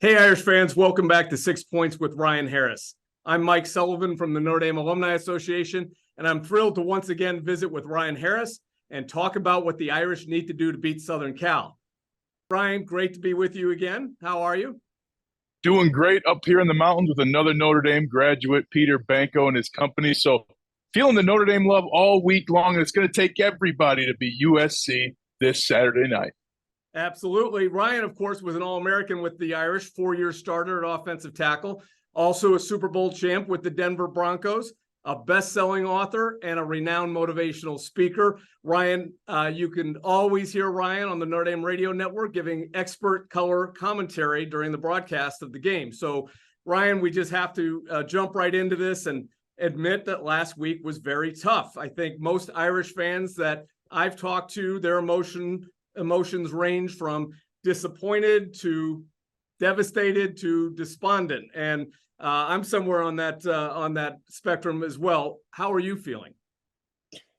Hey, Irish fans, welcome back to 6 Points with Ryan Harris. I'm Mike Sullivan from the Notre Dame Alumni Association, and I'm thrilled to once again visit with Ryan Harris and talk about what the Irish need to do to beat Southern Cal. Ryan, great to be with you again. How are you? Doing great up here in the mountains with another Notre Dame graduate, Peter Banco, and his company. So feeling the Notre Dame love all week long, and it's going to take everybody to be USC this Saturday night. Absolutely. Ryan, of course, was an All-American with the Irish, 4-year starter at offensive tackle, also a Super Bowl champ with the Denver Broncos, a best-selling author, and a renowned motivational speaker. Ryan, you can always hear Ryan on the Notre Dame Radio Network giving expert color commentary during the broadcast of the game. So, Ryan, we just have to jump right into this and admit that last week was very tough. I think most Irish fans that I've talked to, their emotions range from disappointed to devastated to despondent, and I'm somewhere on that spectrum as well. How are you feeling?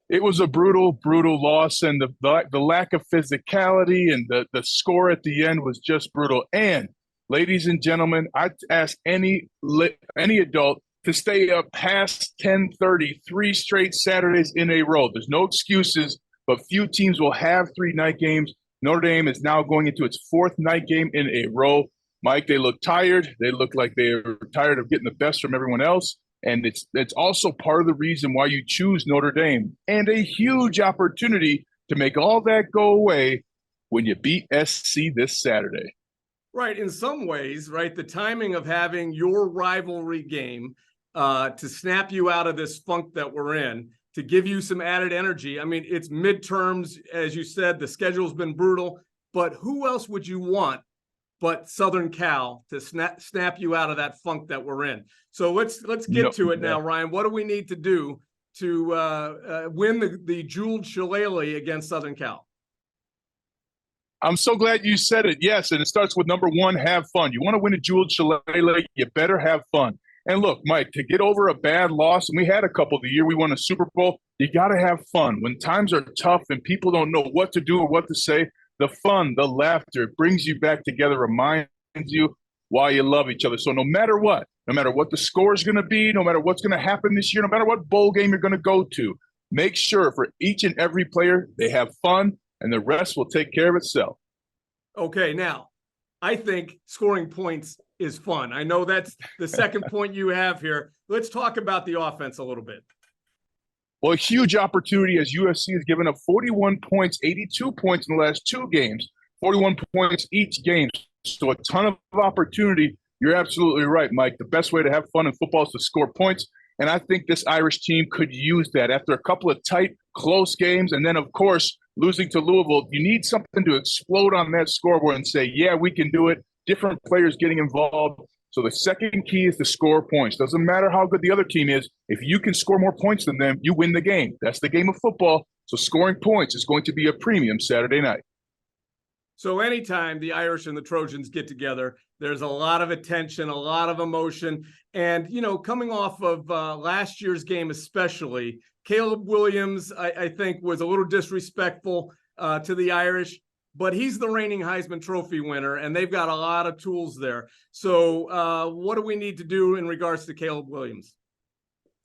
It was a brutal loss, and the lack of physicality and the score at the end was just brutal. And ladies and gentlemen, I'd ask any adult to stay up past 10:30 3 straight Saturdays in a row. There's no excuses, but few teams will have 3 night games. Notre Dame is now going into its 4th night game in a row. Mike, they look tired. They look like they're tired of getting the best from everyone else. And it's also part of the reason why you choose Notre Dame, and a huge opportunity to make all that go away when you beat SC this Saturday. Right. In some ways, right, the timing of having your rivalry game to snap you out of this funk that we're in, to give you some added energy. I mean, it's midterms, as you said, the schedule's been brutal, but who else would you want but Southern Cal to snap you out of that funk that we're in? So let's get to it now, Ryan. What do we need to do to win the jeweled shillelagh against Southern Cal? I'm so glad you said it. Yes, and it starts with number 1, have fun. You want to win a jeweled shillelagh, you better have fun. And look, Mike, to get over a bad loss, and we had a couple the year we won a Super Bowl, you got to have fun. When times are tough and people don't know what to do or what to say, the fun, the laughter, it brings you back together, reminds you why you love each other. So no matter what the score is going to be, no matter what's going to happen this year, no matter what bowl game you're going to go to, make sure for each and every player they have fun, and the rest will take care of itself. Okay, now, I think scoring points is fun. I know that's the second point you have here. Let's talk about the offense a little bit. Well, a huge opportunity as USC has given up 41 points, 82 points in the last 2 games, 41 points each game. So a ton of opportunity. You're absolutely right, Mike. The best way to have fun in football is to score points. And I think this Irish team could use that after a couple of tight, close games. And then, of course, losing to Louisville, you need something to explode on that scoreboard and say, yeah, we can do it. Different players getting involved. So the second key is to score points. Doesn't matter how good the other team is. If you can score more points than them, you win the game. That's the game of football. So scoring points is going to be a premium Saturday night. So anytime the Irish and the Trojans get together, there's a lot of attention, a lot of emotion. And, you know, coming off of last year's game especially, Caleb Williams, I think, was a little disrespectful to the Irish. But he's the reigning Heisman Trophy winner, and they've got a lot of tools there. So what do we need to do in regards to Caleb Williams?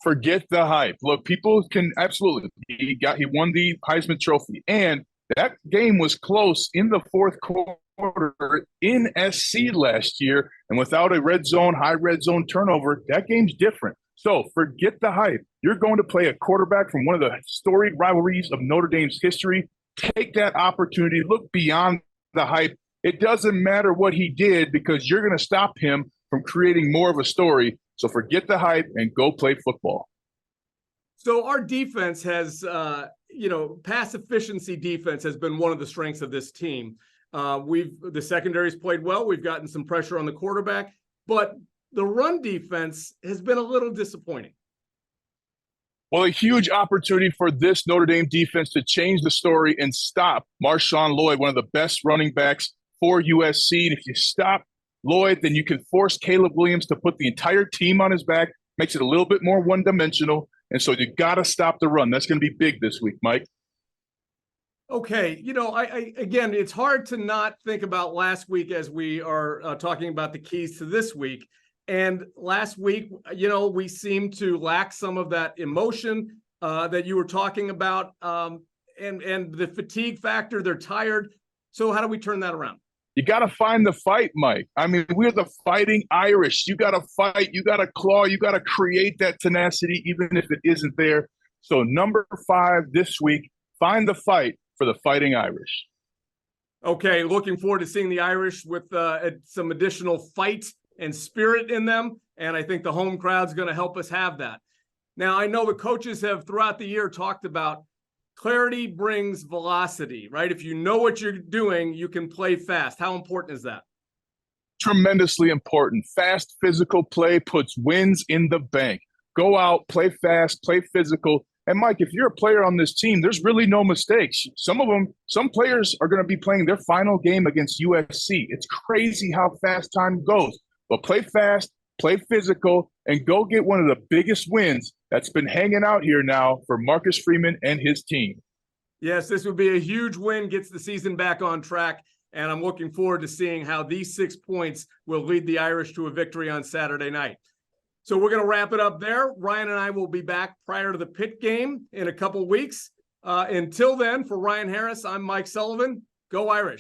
Forget the hype. Look, people can absolutely. He won the Heisman Trophy, and that game was close in the 4th quarter in SC last year. And without a high red zone turnover, that game's different. So forget the hype. You're going to play a quarterback from one of the storied rivalries of Notre Dame's history. Take that opportunity, look beyond the hype. It doesn't matter what he did because you're going to stop him from creating more of a story. So forget the hype and go play football. So our defense has, pass efficiency defense has been one of the strengths of this team. The secondary's played well. We've gotten some pressure on the quarterback, but the run defense has been a little disappointing. Well, a huge opportunity for this Notre Dame defense to change the story and stop Marshawn Lloyd, one of the best running backs for USC. And if you stop Lloyd, then you can force Caleb Williams to put the entire team on his back, makes it a little bit more one-dimensional. And so you got to stop the run. That's going to be big this week, Mike. Okay, again, it's hard to not think about last week as we are talking about the keys to this week. And last week, we seemed to lack some of that emotion that you were talking about, and the fatigue factor. They're tired. So how do we turn that around? You got to find the fight, Mike. I mean, we're the fighting Irish. You got to fight. You got to claw. You got to create that tenacity, even if it isn't there. So number 5 this week, find the fight for the fighting Irish. Okay, looking forward to seeing the Irish with some additional fight and spirit in them. And I think the home crowd's going to help us have that. Now, I know the coaches have throughout the year talked about clarity brings velocity, right? If you know what you're doing, you can play fast. How important is that? Tremendously important. Fast physical play puts wins in the bank. Go out, play fast, play physical. And Mike, if you're a player on this team, there's really no mistakes. Some players are going to be playing their final game against USC. It's crazy how fast time goes. But play fast, play physical, and go get one of the biggest wins that's been hanging out here now for Marcus Freeman and his team. Yes, this would be a huge win, gets the season back on track, and I'm looking forward to seeing how these 6 points will lead the Irish to a victory on Saturday night. So we're going to wrap it up there. Ryan and I will be back prior to the Pitt game in a couple weeks. Until then, for Ryan Harris, I'm Mike Sullivan. Go Irish.